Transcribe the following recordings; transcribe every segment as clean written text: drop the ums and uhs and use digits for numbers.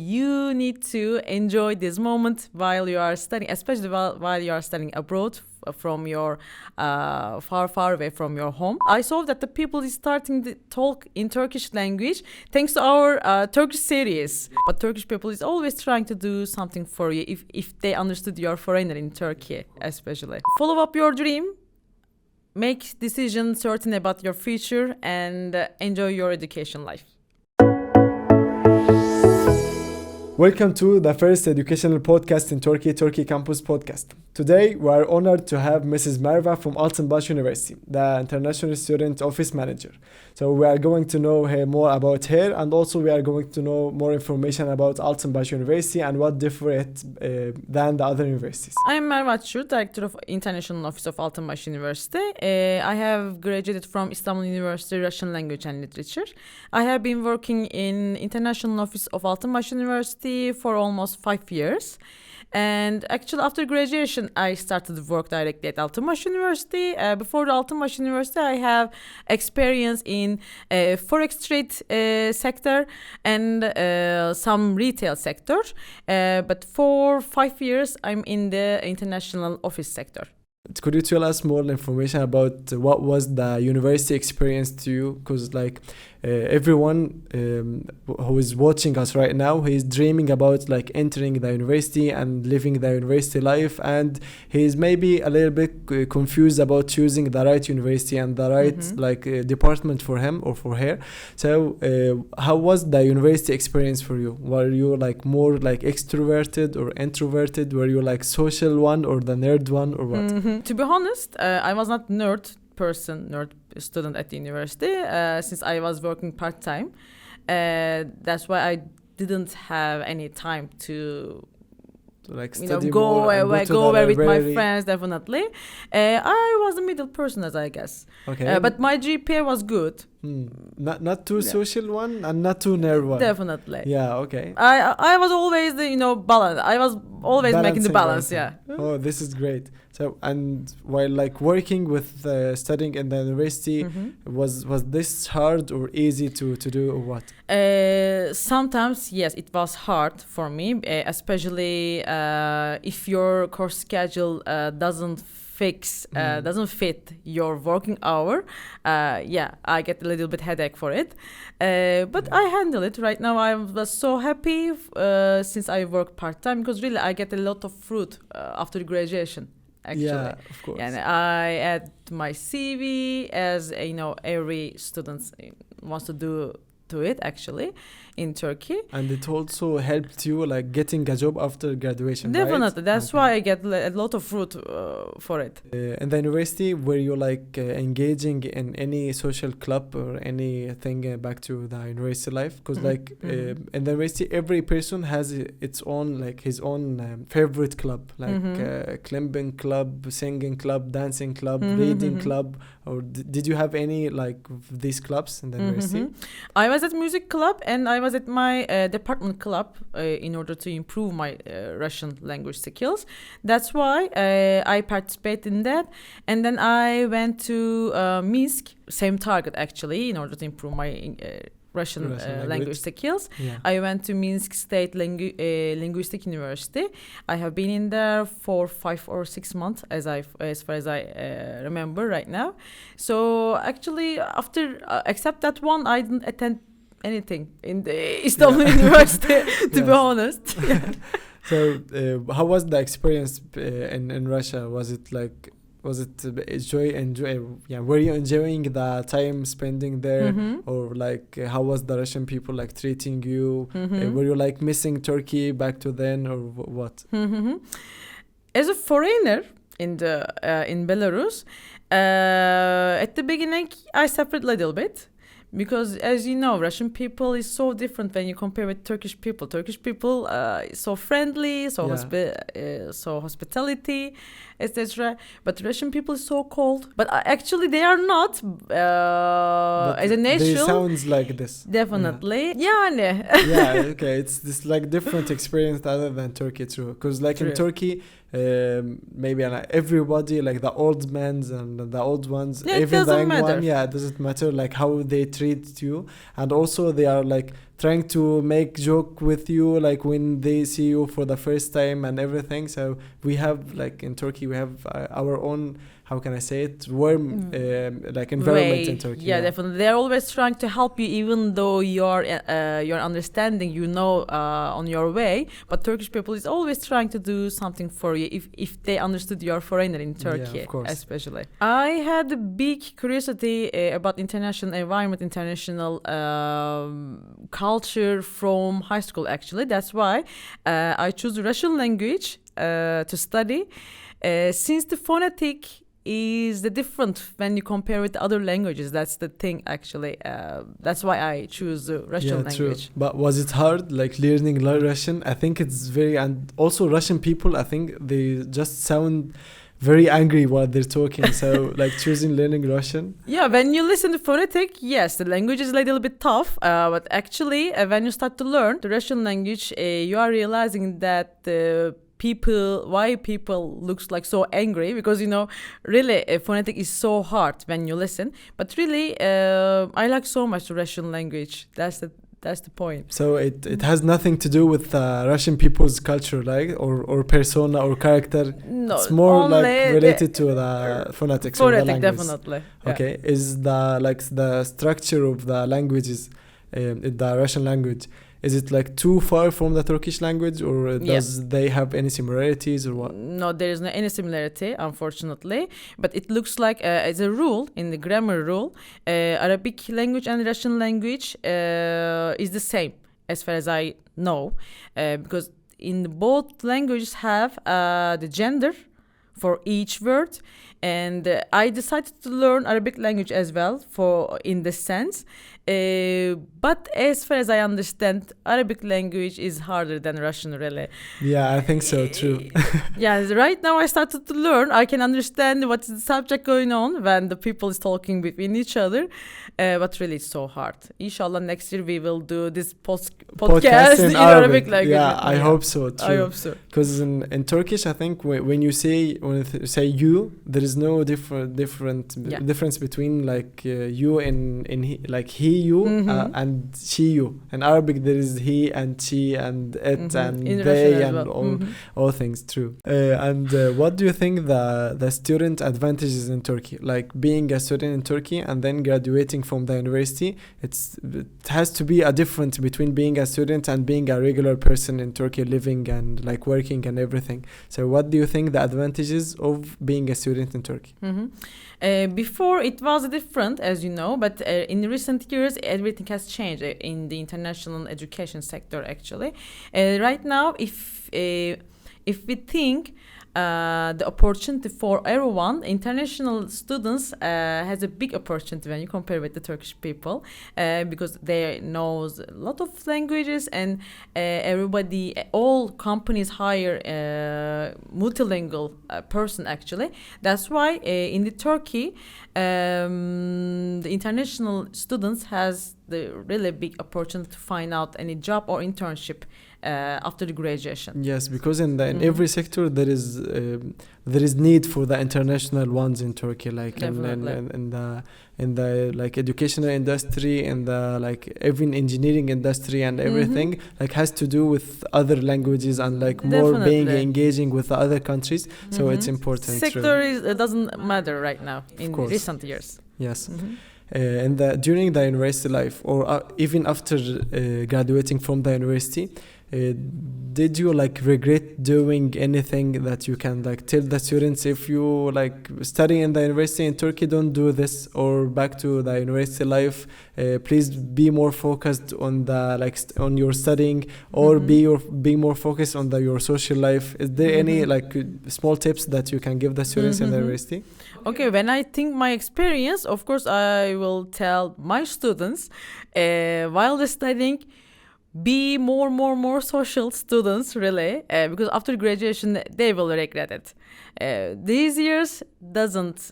You need to enjoy this moment while you are studying, especially while you are studying abroad from your far away from your home. I saw that the people is starting to talk in Turkish language thanks to our Turkish series. But Turkish people is always trying to do something for you if they understood you're foreigner in Turkey, especially. Follow up your dream. Make decisions certain about your future and enjoy your education life. Welcome to the first educational podcast in Turkey Campus Podcast. Today, we are honored to have Mrs. Merva from ALTN University, the International Student Office Manager. So we are going to know more about her, and also we are going to know more information about ALTN University and what different than the other universities. I am Merva Çur, Director of International Office of ALTN University. I have graduated from Istanbul University Russian Language and Literature. I have been working in International Office of ALTN University for almost 5 years. And actually, after graduation, I started to work directly at ALTN University. Before the ALTN University, I have experience in forex trade sector and some retail sector. But for 5 years, I'm in the international office sector. Could you tell us more information about what was the university experience to you? Because everyone who is watching us right now, he is dreaming about entering the university and living the university life, and he is maybe a little bit confused about choosing the right university and the right department for him or for her. So how was the university experience for you? Were you more extroverted or introverted? Were you social one or the nerd one or what? To be honest, I was not nerd student at the university since I was working part-time. That's why I didn't have any time to go away with my friends. Definitely, I was a middle person, as I guess. Okay, but my GPA was good. Not too social one and not too nerd one. Definitely. Yeah. Okay. I was always the balance. I was always making the balance. Yeah. Oh, this is great. So, and while working with studying in the university, was this hard or easy to do or what? Sometimes yes, it was hard for me, especially if your course schedule doesn't fit your working hour. I get a little bit headache for it, but I handle it. Right now I was so happy since I work part-time, because really I get a lot of fruit after graduation. Actually, yeah, of course. And I add my CV, as every student wants to do it actually in Turkey. And it also helped you getting a job after graduation. Definitely, right? that's why I get a lot of fruit for it. In the university, were you engaging in any social club or anything back to the university life? Because in the university, every person has its own his own favorite club, climbing club, singing club, dancing club, reading club. Or did you have any of these clubs in the university? I was at music club and I was at my department club in order to improve my Russian language skills. That's why I participated in that. And then I went to Minsk, same target actually, in order to improve my Russian language skills. Yeah. I went to Minsk State Linguistic University. I have been in there for 5 or 6 months, as far as I remember right now. So actually, after except that one, I didn't attend anything in the Istanbul University, to be honest. So how was the experience in Russia? Was it were you enjoying the time spending there, or how was the Russian people treating you? Were you missing Turkey back to then, or what? As a foreigner in Belarus, at the beginning I suffered a little bit, because as you know, Russian people is so different when you compare with Turkish people. Turkish people is so friendly, so hospitality, etc. But Russian people is so cold. But actually they are not as a nation. They sounds like this. Definitely. Yeah. Yeah, okay. It's this different experience other than Turkey too. Because in Turkey, maybe everybody, the old men and the old ones, even the young one, it doesn't matter how they treat you. And also they are trying to make joke with you like when they see you for the first time and everything. So we have like in Turkey we have our own, how can I say it, warm like environment in Turkey. Yeah, definitely. They're always trying to help you, even though you're understanding, on your way. But Turkish people is always trying to do something for you if they understood you're a foreigner in Turkey, of course. especially. I had a big curiosity about international environment, international culture from high school. Actually, that's why I chose Russian language to study, since the phonetic is the different when you compare with other languages. That's the thing actually. That's why I choose Russian language. True. But was it hard like learning Russian? I think it's very, and also Russian people, I think they just sound very angry while they're talking. So like choosing learning Russian. Yeah, when you listen to phonetic, yes, the language is a little bit tough. But actually, when you start to learn the Russian language, you are realizing that why people looks like so angry, because really phonetic is so hard when you listen. But really, I like so much the Russian language. That's the point. So it has nothing to do with Russian people's culture, like or persona or character. No, it's more like related to the phonetics. Phonetic, definitely. Okay, yeah. Is the structure of the languages, the Russian language, is it like too far from the Turkish language, or does they have any similarities or what? No, there is no any similarity, unfortunately. But it looks like, as a rule, in the grammar rule, Arabic language and Russian language is the same, as far as I know. Because in both languages have the gender for each word. And I decided to learn Arabic language as well in this sense. But as far as I understand, Arabic language is harder than Russian, really. Yeah, I think so too. Yeah, right now I started to learn. I can understand what's the subject going on when the people is talking between each other. But really, it's so hard. Inshallah, next year we will do this podcast in Arabic language. Yeah, I hope so too. I hope so. Because in Turkish, I think when you say you, there is no difference between like you and he, like he you and she you. In Arabic there is he and she and it and in they and well. all things. True. And what do you think the student advantages in Turkey, like being a student in Turkey and then graduating from the university? It has to be a difference between being a student and being a regular person in Turkey, living and like working and everything. So what do you think the advantages of being a student in Turkey? Before it was different, as you know, but in recent years everything has changed in the international education sector. Actually, right now, if we think the opportunity for everyone, international students has a big opportunity when you compare with the Turkish people, because they knows a lot of languages, and all companies hire multilingual person actually. That's why in the Turkey the international students has the really big opportunity to find out any job or internship after the graduation. Yes, because in every sector there is need for the international ones in Turkey, like in the like educational industry, and the like even engineering industry and everything like has to do with other languages and like more being engaging with the other countries. So it's important. Sector doesn't matter right now in recent years. Yes. And during the university life, or even after graduating from the university, did you like regret doing anything that you can like tell the students, if you like study in the university in Turkey, don't do this, or back to the university life, please be more focused on the like on your studying, or be more focused on your social life? Is there any like small tips that you can give the students in the university? Okay, when I think my experience, of course I will tell my students while they're studying, be more social students, really, because after graduation they will regret it. These years doesn't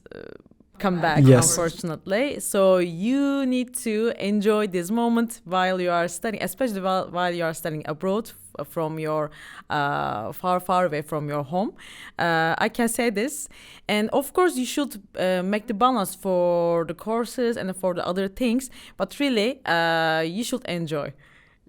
come back, unfortunately. So you need to enjoy this moment while you are studying, especially while you are studying abroad from your far away from your home. I can say this. And of course you should make the balance for the courses and for the other things, but really you should enjoy.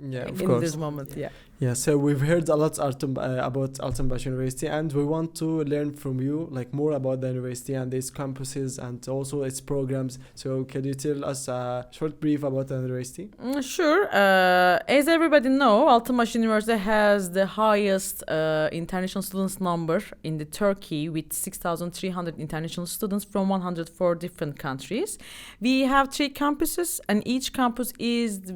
Yeah, of in course. this moment. Yeah. Yeah, so we've heard a lot about Altenbash University, and we want to learn from you like more about the university and its campuses and also its programs. So could you tell us a short brief about the university? Sure. As everybody know, Altenbash University has the highest international students number in the Turkey, with 6,300 international students from 104 different countries. We have 3 campuses, and each campus is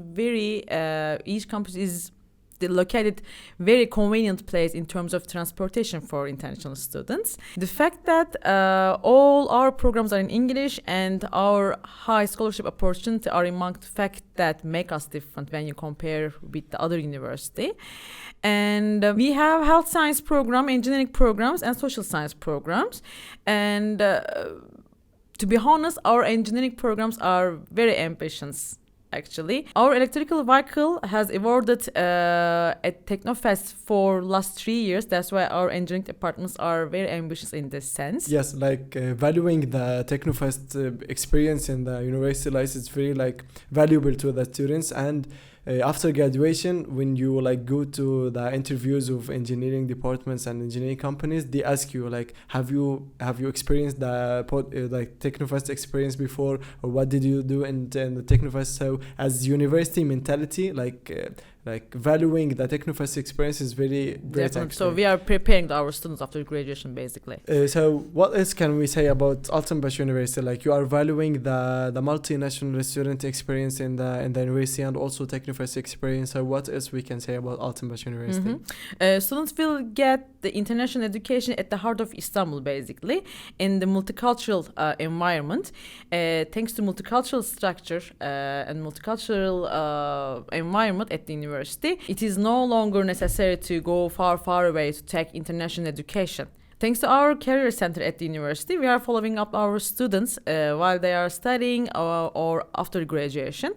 located very convenient place in terms of transportation for international students. The fact that all our programs are in English and our high scholarship opportunity are among the fact that make us different when you compare with the other university. And we have health science program, engineering programs, and social science programs. And to be honest, our engineering programs are very ambitious. Actually, our electrical vehicle has awarded at Tecnofest for last 3 years. That's why our engineering departments are very ambitious in this sense. Yes, like valuing the Tecnofest experience in the university life is very like valuable to the students. And after graduation, when you like go to the interviews of engineering departments and engineering companies, they ask you like, have you experienced the like Tecnofest experience before, or what did you do in the Tecnofest? So as university mentality, like valuing the Tecnofest experience is very great. Definitely. So we are preparing our students after graduation, basically. So what else can we say about Altenbash University? Like you are valuing the multinational student experience in the university and also Tecnofest experience. So what else we can say about Altenbash University? Students will get the international education at the heart of Istanbul, basically, in the multicultural environment. Thanks to multicultural structure and multicultural environment at the university, it is no longer necessary to go far away to take international education. Thanks to our career center at the university, we are following up our students while they are studying or after graduation.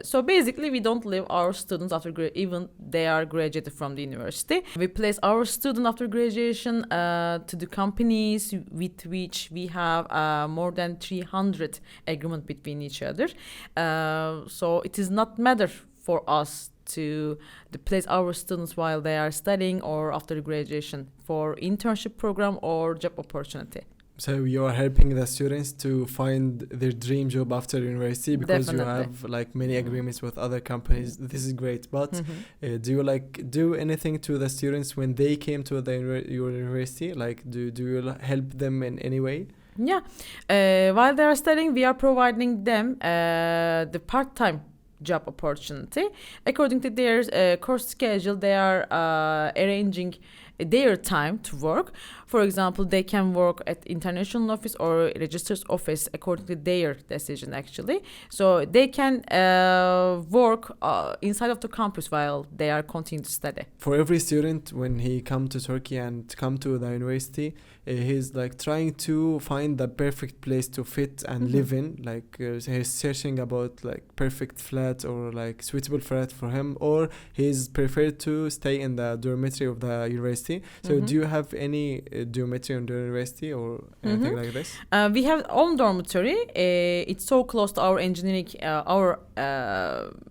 So basically, we don't leave our students after even they are graduated from the university. We place our student after graduation to the companies with which we have more than 300 agreement between each other. So it is not matter for us to place our students while they are studying or after graduation for internship program or job opportunity. So you are helping the students to find their dream job after university because Definitely. you have like many agreements with other companies. This is great. But do you like do anything to the students when they came to your university? Like do you help them in any way? Yeah. While they are studying, we are providing them the part-time job opportunity. According to their course schedule, they are arranging their time to work. For example, they can work at international office or registrar's office according to their decision, actually. So they can work inside of the campus while they are continuing to study. For every student, when he come to Turkey and come to the university, he's like trying to find the perfect place to fit and live in. Like he's searching about like perfect flat or like suitable flat for him, or he's preferred to stay in the dormitory of the university. So do you have any dormitory in the university or anything like this? We have own dormitory. It's so close to our engineering, our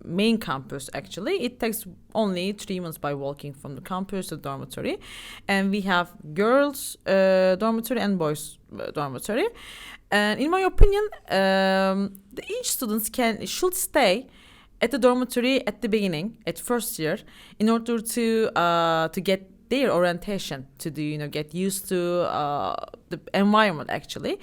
main campus, actually. It takes only 3 months by walking from the campus to the dormitory. And we have girls dormitory and boys dormitory. And in my opinion, each student should stay at the dormitory at the beginning, at first year, in order to get their orientation, to get used to the environment, actually.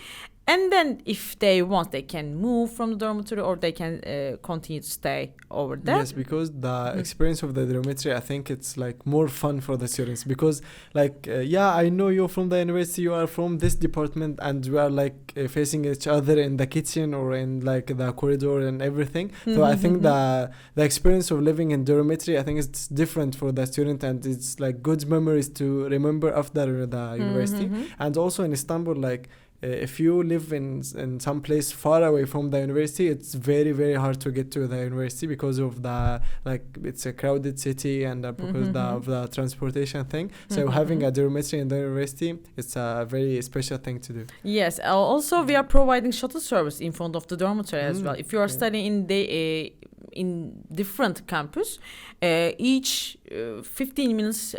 And then if they want, they can move from the dormitory or they can continue to stay over there. Yes, because the experience of the dormitory, I think it's like more fun for the students because like, I know you're from the university, you are from this department and we are like facing each other in the kitchen or in like the corridor and everything. So I think the experience of living in dormitory, I think it's different for the student and it's like good memories to remember after the university. And also in Istanbul, like, if you live in some place far away from the university, it's very, very hard to get to the university because of the like it's a crowded city and because of the transportation thing. So having a dormitory in the university, it's a very special thing to do. Yes. Also, we are providing shuttle service in front of the dormitory as well. If you are studying in the in different campus. Each 15 minutes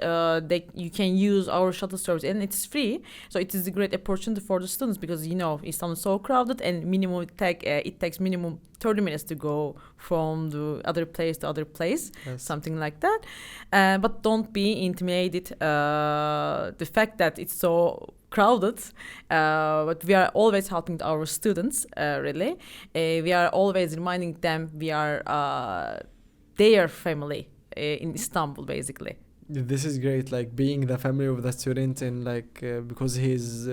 you can use our shuttle service, and it's free. So it is a great opportunity for the students, because Istanbul is so crowded, and it takes minimum 30 minutes to go from the other place to other place, Yes. something like that. But don't be intimidated the fact that it's so crowded, but we are always helping our students, really. We are always reminding them we are their family in Istanbul, basically. This is great, like being the family of the student, and like because he's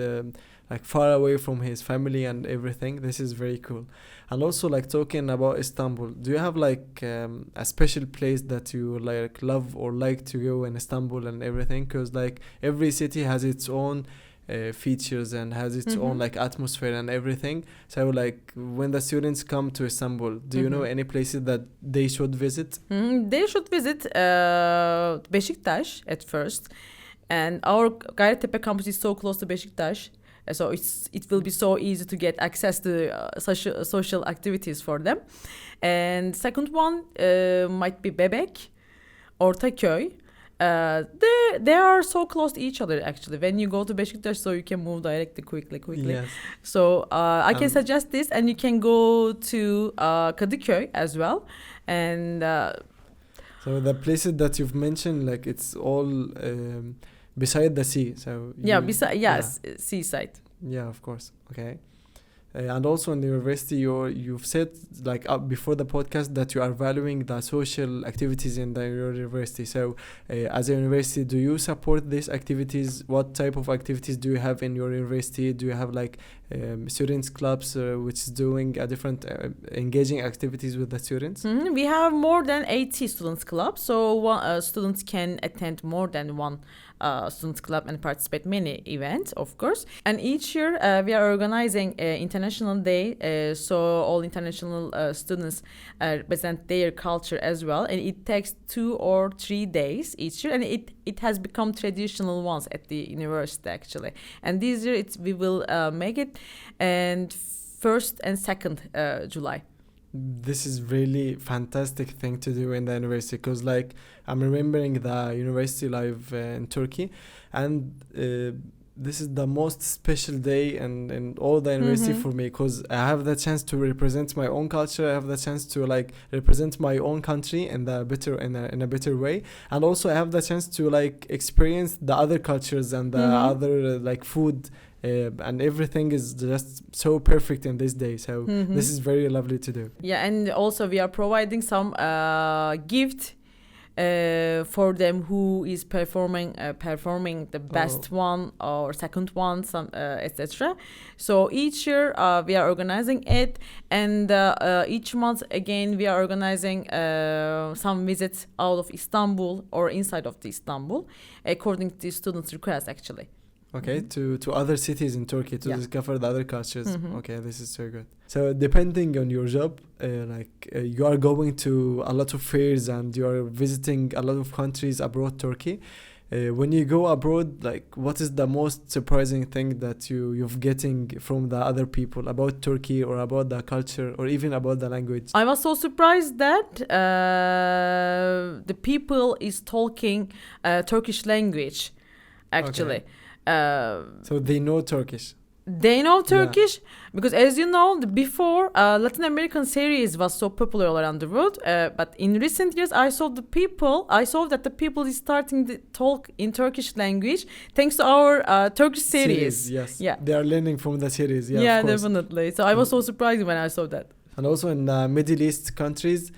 like far away from his family and everything. This is very cool. And also, like, talking about Istanbul, do you have like a special place that you like love or like to go in Istanbul and everything? Because like every city has its own features and has its own like atmosphere and everything. So like when the students come to Istanbul, do you know any places that they should visit? They should visit Beşiktaş at first, and our Gayrettepe campus is so close to Beşiktaş. So it will be so easy to get access to social activities for them. And second one might be Bebek, Ortaköy. They are so close to each other, actually. When you go to Beşiktaş, so you can move directly, quickly. Yes. So I can suggest this, and you can go to Kadıköy as well. And so the places that you've mentioned, like it's all beside the sea. So seaside. Yeah, of course. Okay. And also in the university, you've said like before the podcast that you are valuing the social activities in your university. So as a university, do you support these activities? What type of activities do you have in your university? Do you have like students clubs which is doing a different engaging activities with the students? We have more than 80 students clubs, so students can attend more than one students club and participate many events, of course. And each year we are organizing International Day, so all international students represent their culture as well, and it takes 2 or 3 days each year, and it has become traditional once at the university, actually. And this year we will make it and 1st and 2nd July. This is really fantastic thing to do in the university, because like I'm remembering the university life in Turkey, and this is the most special day in all the university for me, because I have the chance to represent my own culture. I have the chance to like represent my own country in a better way, and also I have the chance to like experience the other cultures and the other like food. And everything is just so perfect in this day, so this is very lovely to do. Yeah, and also we are providing some gift for them who is performing the best one or second one, some etc. So each year we are organizing it, and each month again we are organizing some visits out of Istanbul or inside of the Istanbul according to the students' request, actually. Okay, to other cities in Turkey to discover the other cultures. Okay, this is so good. So depending on your job, you are going to a lot of fairs and you are visiting a lot of countries abroad Turkey. When you go abroad, like what is the most surprising thing that you've getting from the other people about Turkey or about the culture or even about the language? I was so surprised that the people is talking Turkish language, actually. Okay. So they know Turkish. They know Turkish because, as you know, before Latin American series was so popular all around the world. But in recent years, I saw that the people is starting to talk in Turkish language thanks to our Turkish series. Yes. Yeah. They are learning from the series. Yeah. Yeah, of course. definitely. So I was so surprised when I saw that. And also in the Middle East countries,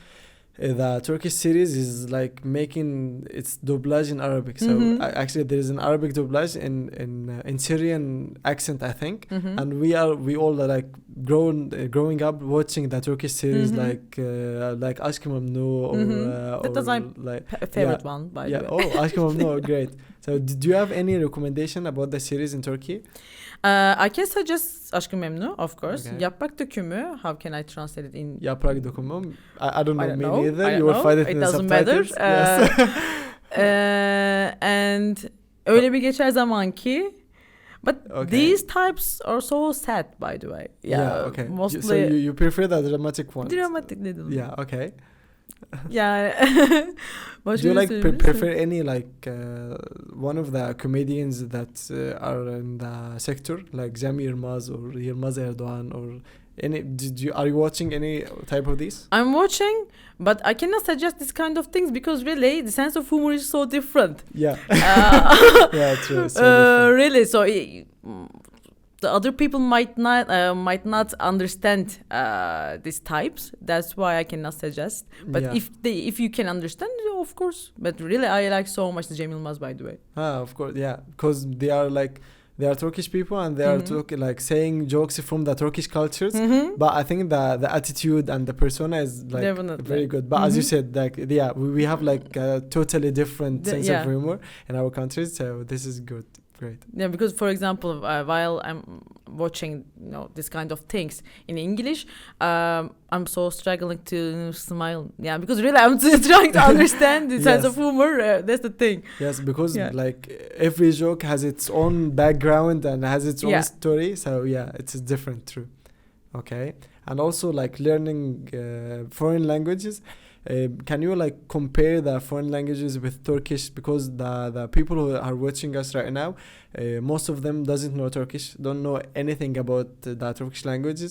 the Turkish series is like making its doublage in Arabic. So actually there is an Arabic doublage in Syrian accent, I think. And we all are like growing up watching the Turkish series like Aşk-ı Memnu or that was my favorite one, by the way. Oh, Aşk-ı Memnu, great. So do you have any recommendation about the series in Turkey? I can suggest Aşk-ı Memnu, of course. Okay. Yaprak Dökümü. How can I translate it in? Yaprak Dökümü. I don't know. Me neither. You will find it in the doesn't matter. Yes. And öyle bir geçer zamanki. But these types are so sad, by the way. Yeah, okay. Mostly. So you prefer the dramatic one? Dramatic little. Yeah, okay. Yeah. What Do you should like we say? prefer any like one of the comedians that are in the sector, like Cem Yılmaz or Yılmaz Erdoğan, or any? Are you watching any type of these? I'm watching, but I cannot suggest this kind of things because really the sense of humor is so different. Yeah. Uh, Yeah, true. So different. really, so the other people might not understand these types. That's why I cannot suggest. But Yeah. if you can understand, of course. But really, I like so much the Cem Yılmaz, by the way. Of course, yeah, because they are Turkish people and they are like saying jokes from the Turkish cultures. But I think the attitude and the persona is like Definitely. very good. But as you said, like yeah, we have like a totally different sense yeah. of humor in our countries. So this is good, great. Yeah, because for example, while I'm watching, this kind of things in English, I'm so struggling to smile. Yeah, because really I'm trying to understand the sense of humor. That's the thing. Yes, because like every joke has its own background and has its own story. So yeah, it's different, true. Okay, and also like learning foreign languages. Can you like compare the foreign languages with Turkish? Because the people who are watching us right now, most of them doesn't know Turkish, don't know anything about the Turkish language.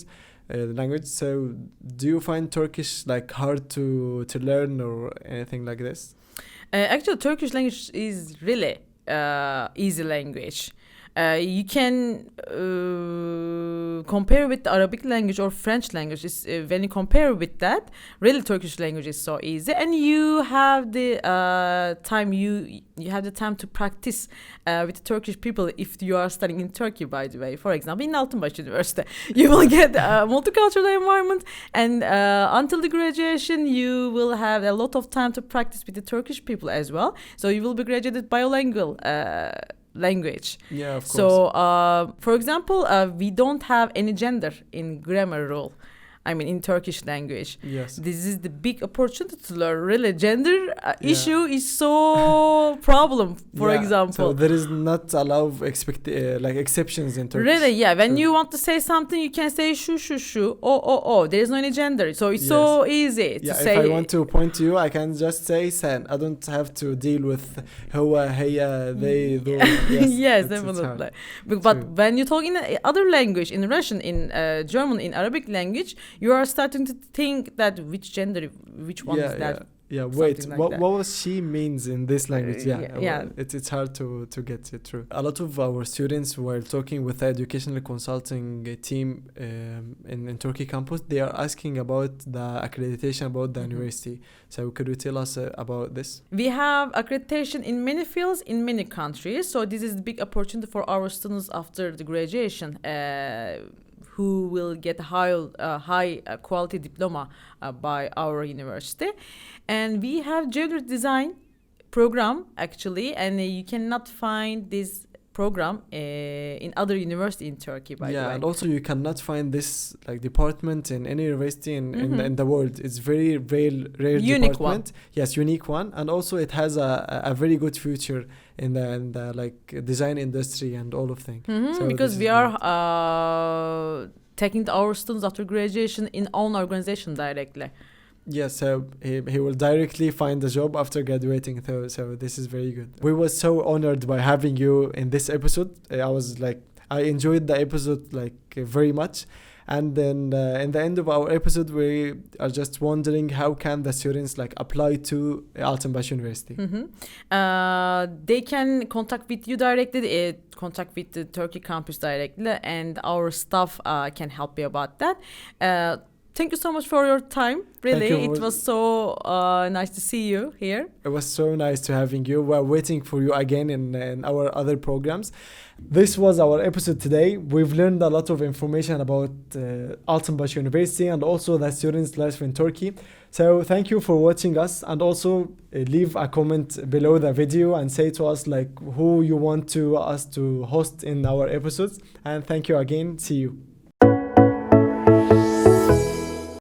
So do you find Turkish like hard to learn or anything like this? Actually, Turkish language is really easy language. You can compare with the Arabic language or French language. When you compare with that, really Turkish language is so easy, and you have the time. You have the time to practice with the Turkish people if you are studying in Turkey. By the way, for example, in Altın University, you will get a multicultural environment, and until the graduation, you will have a lot of time to practice with the Turkish people as well. So you will be graduated bilingual. Language. Yeah, of course. So, for example, we don't have any gender in grammar rule. I mean, in Turkish language. Yes. This is the big opportunity to learn. Really, gender issue is so problem. For example, so there is not allowed like exceptions in Turkish. Really, yeah. When you want to say something, you can say shu. Oh. There is no any gender, so it's so easy to say. If I want to point to you, I can just say sen. I don't have to deal with huwa, heya, they, those. Yes, definitely. But when you talk in other language, in Russian, in German, in Arabic language, you are starting to think that which gender, which one is that. Yeah, wait, like what that. was she means in this language? Yeah. It's hard to get it through. A lot of our students were talking with the educational consulting team in Turkey campus. They are asking about the accreditation about the university. So could you tell us about this? We have accreditation in many fields in many countries. So this is the big opportunity for our students after the graduation. Who will get high quality diploma by our university. And we have gender design program actually, and you cannot find this program in other university in Turkey, by the way. And also you cannot find this like department in any university in the world. It's very rare unique department. One. Yes, unique one, and also it has a very good future in the like design industry and all of things. So because we are taking our students after graduation in own organization directly. Yes, so he will directly find a job after graduating. So this is very good. We were so honored by having you in this episode. I enjoyed the episode very much. And then in the end of our episode, we are just wondering how can the students apply to Altın University. They can contact with you directly, contact with the Turkey campus directly, and our staff can help you about that. Thank you so much for your time. Really, it was so nice to see you here. It was so nice to having you. We're waiting for you again in our other programs. This was our episode today. We've learned a lot of information about Altın University and also the students' life in Turkey. So thank you for watching us, and also leave a comment below the video and say to us who you want us to host in our episodes. And thank you again. See you.